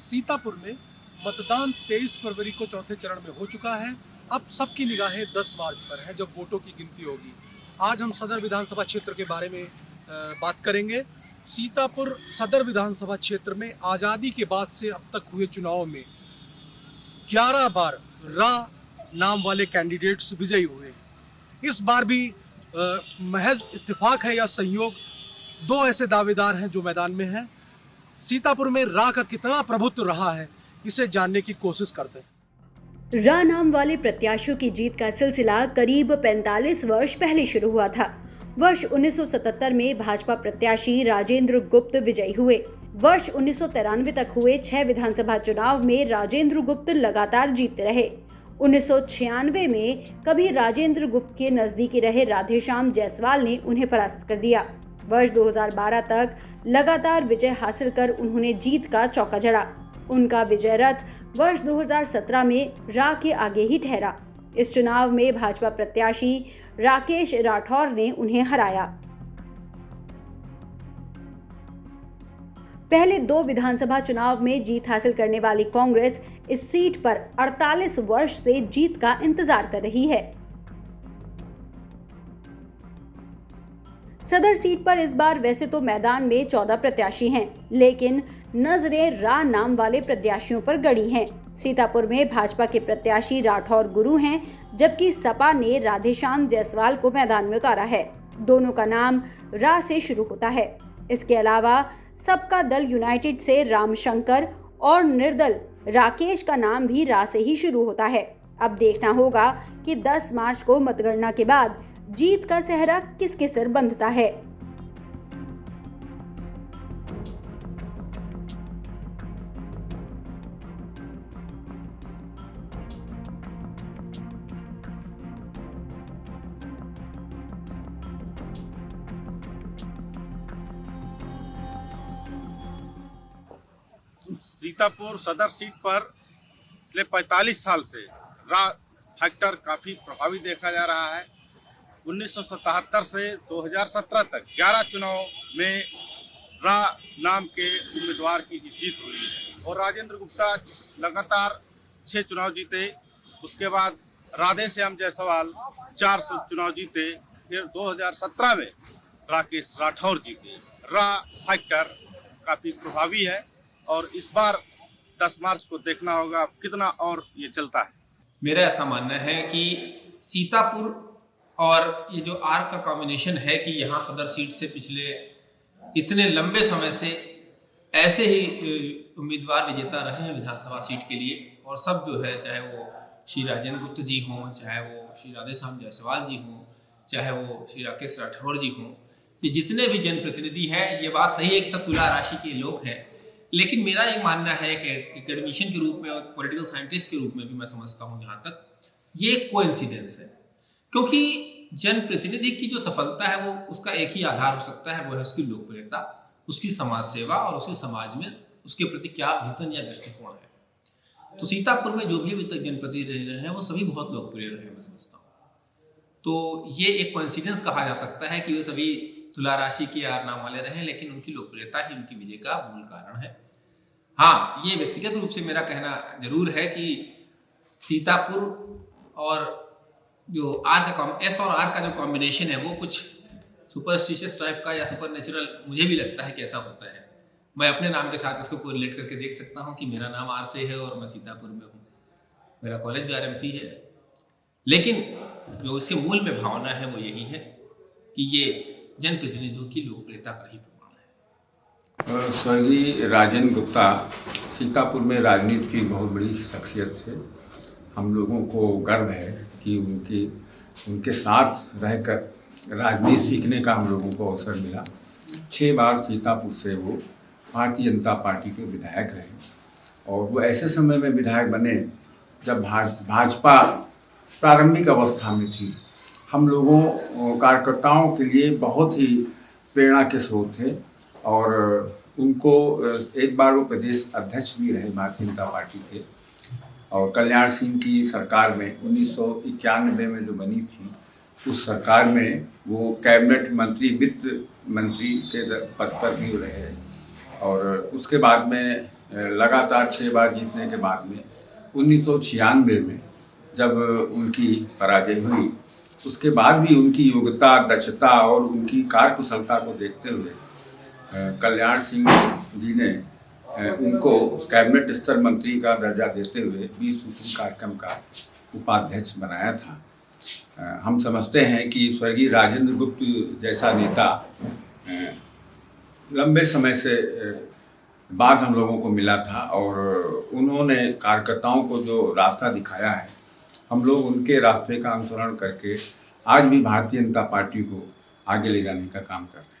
सीतापुर में मतदान 23 फरवरी को चौथे चरण में हो चुका है। अब सबकी निगाहें 10 मार्च पर है, जब वोटों की गिनती होगी। आज हम सदर विधानसभा क्षेत्र के बारे में बात करेंगे। सीतापुर सदर विधानसभा क्षेत्र में आज़ादी के बाद से अब तक हुए चुनाव में 11 बार रा नाम वाले कैंडिडेट्स विजयी हुए हैं। इस बार भी महज इत्तेफाक है या संयोग, दो ऐसे दावेदार हैं जो मैदान में हैं। सीतापुर में रा का कितना प्रभुत्व रहा है, इसे जानने की कोशिश करते हैं। रा नाम वाले प्रत्याशियों की जीत का सिलसिला करीब 45 वर्ष पहले शुरू हुआ था। वर्ष 1977 में भाजपा प्रत्याशी राजेंद्र गुप्त विजयी हुए। वर्ष 1993 तक हुए 6 विधानसभा चुनाव में राजेंद्र गुप्त लगातार जीतते रहे। 1996 में कभी राजेंद्र गुप्त के नजदीकी रहे राधेश्याम जायसवाल ने उन्हें परास्त कर दिया। वर्ष 2012 तक लगातार विजय हासिल कर उन्होंने जीत का चौका जड़ा। उनका विजय रथ वर्ष 2017 में रा के आगे ही ठहरा। इस चुनाव में भाजपा प्रत्याशी राकेश राठौर ने उन्हें हराया। पहले 2 विधानसभा चुनाव में जीत हासिल करने वाली कांग्रेस इस सीट पर 48 वर्ष से जीत का इंतजार कर रही है। सदर सीट पर इस बार वैसे तो मैदान में 14 प्रत्याशी हैं, लेकिन नजरें रा नाम वाले प्रत्याशियों पर गड़ी हैं। सीतापुर में भाजपा के प्रत्याशी राठौर गुरु हैं, जबकि सपा ने राधेश्याम जायसवाल को मैदान में उतारा है। दोनों का नाम रा से शुरू होता है। इसके अलावा सबका दल यूनाइटेड से रामशंकर और निर्दल राकेश का नाम भी रा से ही शुरू होता है। अब देखना होगा कि 10 मार्च को मतगणना के बाद जीत का सेहरा किसके सिर बंधता है। सीतापुर सदर सीट पर पिछले 45 साल से रा फैक्टर काफ़ी प्रभावी देखा जा रहा है। 1977 से 2017 तक 11 चुनाव में रा नाम के उम्मीदवार की जीत हुई है और राजेंद्र गुप्ता लगातार 6 चुनाव जीते। उसके बाद राधेश्याम जायसवाल 4 चुनाव जीते। फिर 2017 में राकेश राठौर जीते। रा फैक्टर काफ़ी प्रभावी है और इस बार 10 मार्च को देखना होगा कितना और ये चलता है। मेरा ऐसा मानना है कि सीतापुर और ये जो आर का कॉम्बिनेशन है कि यहाँ सदर सीट से पिछले इतने लंबे समय से ऐसे ही उम्मीदवार विजेता रहे हैं विधानसभा सीट के लिए, और सब जो है, चाहे वो श्री राजेंद्र गुप्त जी हों, चाहे वो श्री राधेश्याम जायसवाल जी हों, चाहे वो श्री राकेश राठौर जी हों, ये जितने भी जनप्रतिनिधि हैं, ये बात सही है कि सब तुला राशि के लोग हैं। लेकिन मेरा ये मानना है कि एकेडमिशियन के रूप में और पॉलिटिकल साइंटिस्ट के रूप में भी मैं समझता हूँ जहाँ तक ये कोइंसिडेंस है, क्योंकि जनप्रतिनिधि की जो सफलता है वो उसका एक ही आधार हो सकता है, वो है उसकी लोकप्रियता, उसकी समाज सेवा और उसके समाज में उसके प्रति क्या विजन या दृष्टिकोण है। तो सीतापुर में जो भी अभी तक जनप्रतिनिधि रहे हैं वो सभी बहुत लोकप्रिय रहे, मैं समझता हूँ। तो ये एक कोइंसिडेंस कहा जा सकता है कि वे सभी तुला राशि के आर नाम वाले रहे, लेकिन उनकी लोकप्रियता ही उनकी विजय का मूल कारण है। हाँ, ये व्यक्तिगत रूप से मेरा कहना जरूर है कि सीतापुर और जो आर का एस और आर का जो कॉम्बिनेशन है वो कुछ सुपरस्टिशियस टाइप का या सुपर नेचुरल मुझे भी लगता है कि ऐसा होता है। मैं अपने नाम के साथ इसको कोरिलेट करके देख सकता हूँ कि मेरा नाम आर से है और मैं सीतापुर में हूँ, मेरा कॉलेज भी RMP है, लेकिन जो इसके मूल में भावना है वो यही है कि ये जनप्रतिनिधियों की लोकप्रियता का ही प्रमाण है। स्वर्गीय राजेंद्र गुप्ता सीतापुर में राजनीति की बहुत बड़ी शख्सियत थे। हम लोगों को गर्व है कि उनके साथ रहकर राजनीति सीखने का हम लोगों को अवसर मिला। 6 बार सीतापुर से वो भारतीय जनता पार्टी के विधायक रहे और वो ऐसे समय में विधायक बने जब भाजपा प्रारंभिक अवस्था में थी। हम लोगों कार्यकर्ताओं के लिए बहुत ही प्रेरणा के स्रोत थे और उनको एक बार वो प्रदेश अध्यक्ष भी रहे भारतीय जनता पार्टी के। और कल्याण सिंह की सरकार में 1991 में जो बनी थी, उस सरकार में वो कैबिनेट मंत्री, वित्त मंत्री के पद पर भी रहे और उसके बाद में लगातार 6 बार जीतने के बाद में 1996 में जब उनकी पराजय हुई, उसके बाद भी उनकी योग्यता, दक्षता और उनकी कार्यकुशलता को देखते हुए कल्याण सिंह जी ने उनको कैबिनेट स्तर मंत्री का दर्जा देते हुए 20 सूत्री कार्यक्रम का उपाध्यक्ष बनाया था। हम समझते हैं कि स्वर्गीय राजेंद्र गुप्त जैसा नेता लंबे समय से बाद हम लोगों को मिला था और उन्होंने कार्यकर्ताओं को जो रास्ता दिखाया है, हम लोग उनके रास्ते का अनुसरण करके आज भी भारतीय जनता पार्टी को आगे ले जाने का काम करते हैं।